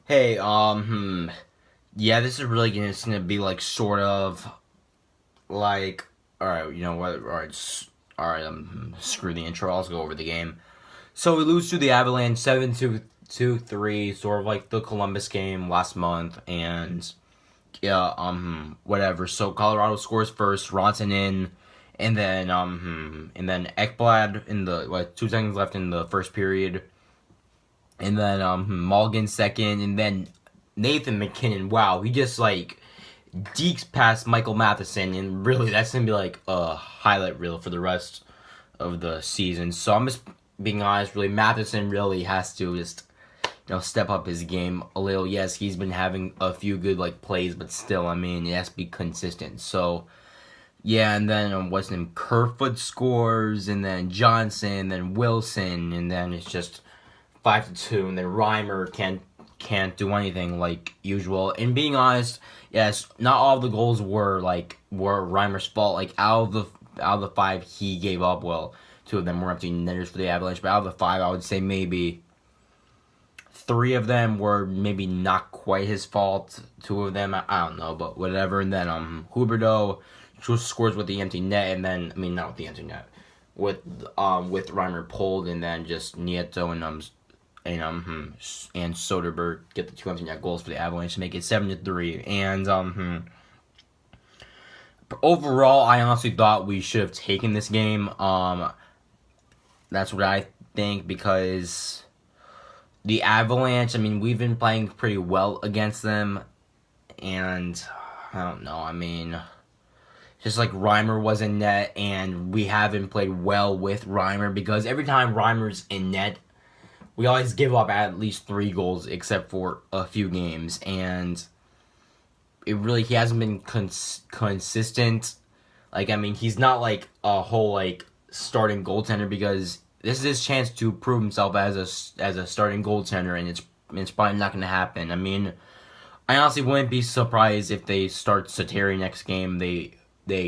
Hey, yeah, this is really gonna be like sort of like, all right, you know what? All right. Screw the intro. I'll just go over the game. So we lose to the Avalanche 7-2-3, sort of like the Columbus game last month, and yeah, whatever. So Colorado scores first, Ronson in, and then Ekblad in the 2 seconds left in the first period. And then Mulligan second, and then Nathan McKinnon. Wow, he just like dekes past Michael Matheson, and really that's gonna be like a highlight reel for the rest of the season. So I'm just being honest. Really, Matheson really has to just step up his game a little. Yes, he's been having a few good like plays, but still, I mean, it has to be consistent. So yeah, and then what's his name? Kerfoot scores, and then Johnson, then Wilson, and then it's just 5-2, and then Reimer can't do anything like usual. And being honest, yes, not all of the goals were Reimer's fault. Like out of the five he gave up, well, two of them were empty netters for the Avalanche. But out of the five, I would say maybe three of them were maybe not quite his fault. Two of them, I don't know, but whatever. And then Huberdeau scores with the empty net, and then not with the empty net, with Reimer pulled, and then just Nieto and Soderberg get the two empty net goals for the Avalanche to make it 7-3. And overall, I honestly thought we should have taken this game. That's what I think, because the Avalanche, we've been playing pretty well against them, and I don't know, just like Reimer was in net, and we haven't played well with Reimer, because every time Reimer's in net, we always give up at least 3 goals, except for a few games, and he hasn't been consistent. He's not like a whole starting goaltender, because this is his chance to prove himself as a starting goaltender, and it's probably not going to happen. I honestly wouldn't be surprised if they start Sateri next game. They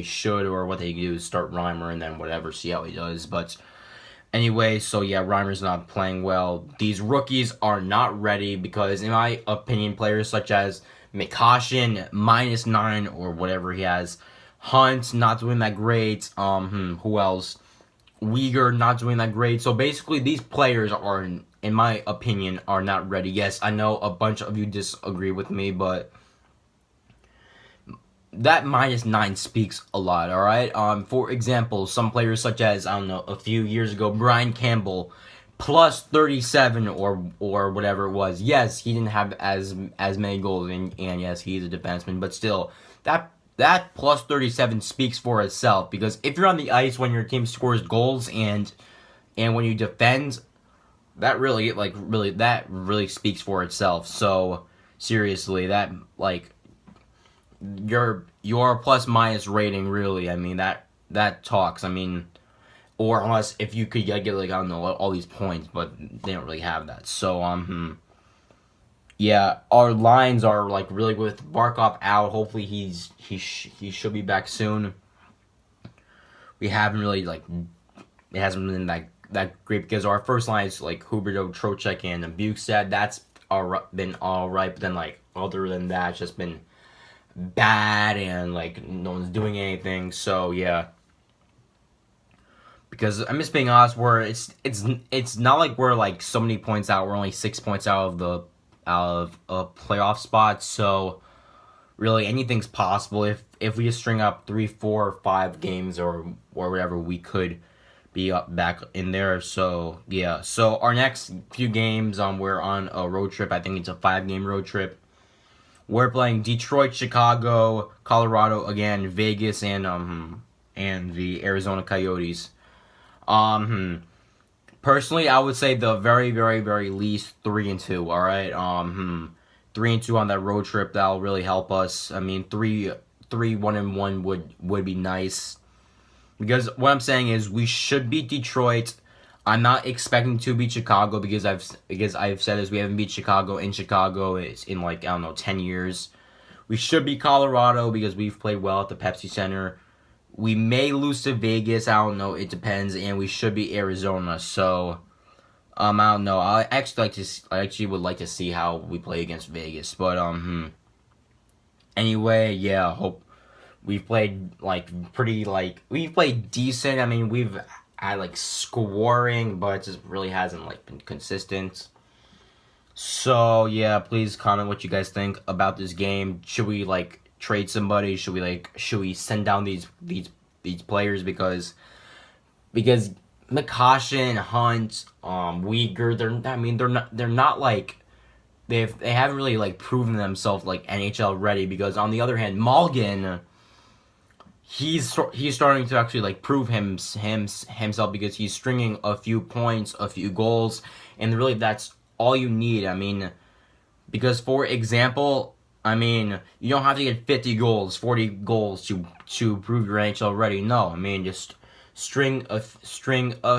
should, or what they do is start Reimer and then whatever, see how he does. But anyway, so yeah, Reimer's not playing well. These rookies are not ready, because in my opinion, players such as McCoshin, -9 or whatever he has, Hunt not doing that great. Who else? Uyghur not doing that great. So basically, these players are, in my opinion, are not ready. Yes, I know a bunch of you disagree with me, but that -9 speaks a lot, alright? For example, some players such as, I don't know, a few years ago, Brian Campbell, +37 or whatever it was. Yes, he didn't have as many goals, and yes, he's a defenseman, but still, that +37 speaks for itself, because if you're on the ice when your team scores goals and when you defend, that really speaks for itself. So seriously, that your plus minus rating, really, that talks. Or unless if you could get I don't know, all these points, but they don't really have that. So yeah, our lines are really good with Barkov out. Hopefully he should be back soon. We haven't really it hasn't been that great, because our first line is Huberdeau, Trocheck, and Bukestad. That's been alright, but then other than that, it's just been bad, and no one's doing anything. So yeah, because I'm just being honest, it's not like we're so many points out. We're only 6 points out of a playoff spot. So really, anything's possible. If we just string up 3, 4, 5 games or whatever, we could be up back in there. So yeah, so our next few games, we're on a road trip. I think it's a 5-game road trip. We're playing Detroit, Chicago, Colorado again, Vegas, and the Arizona Coyotes. Personally, I would say the very, very, very least 3-2. All right, 3-2 on that road trip, that'll really help us. 1-1 would be nice, because what I'm saying is we should beat Detroit. I'm not expecting to beat Chicago, because I've said this, we haven't beat Chicago in Chicago. It's in 10 years. We should beat Colorado, because we've played well at the Pepsi Center. We may lose to Vegas, I don't know, it depends, and we should beat Arizona. So I don't know. I actually would like to see how we play against Vegas, but anyway, yeah. Hope we've played we've played decent. I mean, we've had like scoring, but it just really hasn't like been consistent. So yeah, please comment what you guys think about this game. Should we like trade somebody? Should we send down these players because McCoshin, Hunt, Uyghur, they're not like they haven't really like proven themselves like NHL ready. Because on the other hand, Malgin, he's starting to actually like prove himself because he's stringing a few points, a few goals, and really that's all you need. I mean, because for example, I mean, you don't have to get 50 goals, 40 goals to prove you're NHL ready. No, I mean just string a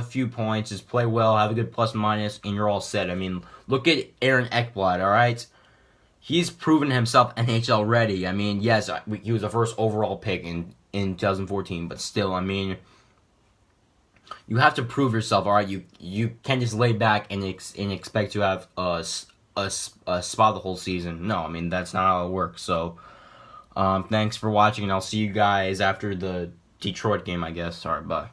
few points, just play well, have a good plus minus, and you're all set. I mean, look at Aaron Ekblad, all right? He's proven himself NHL ready. I mean, yes, he was the first overall pick in 2014, but still, I mean, you have to prove yourself, all right? You can't just lay back and expect to have a spot the whole season. No, I mean, that's not how it works. So, thanks for watching, and I'll see you guys after the Detroit game, I guess. All right, bye.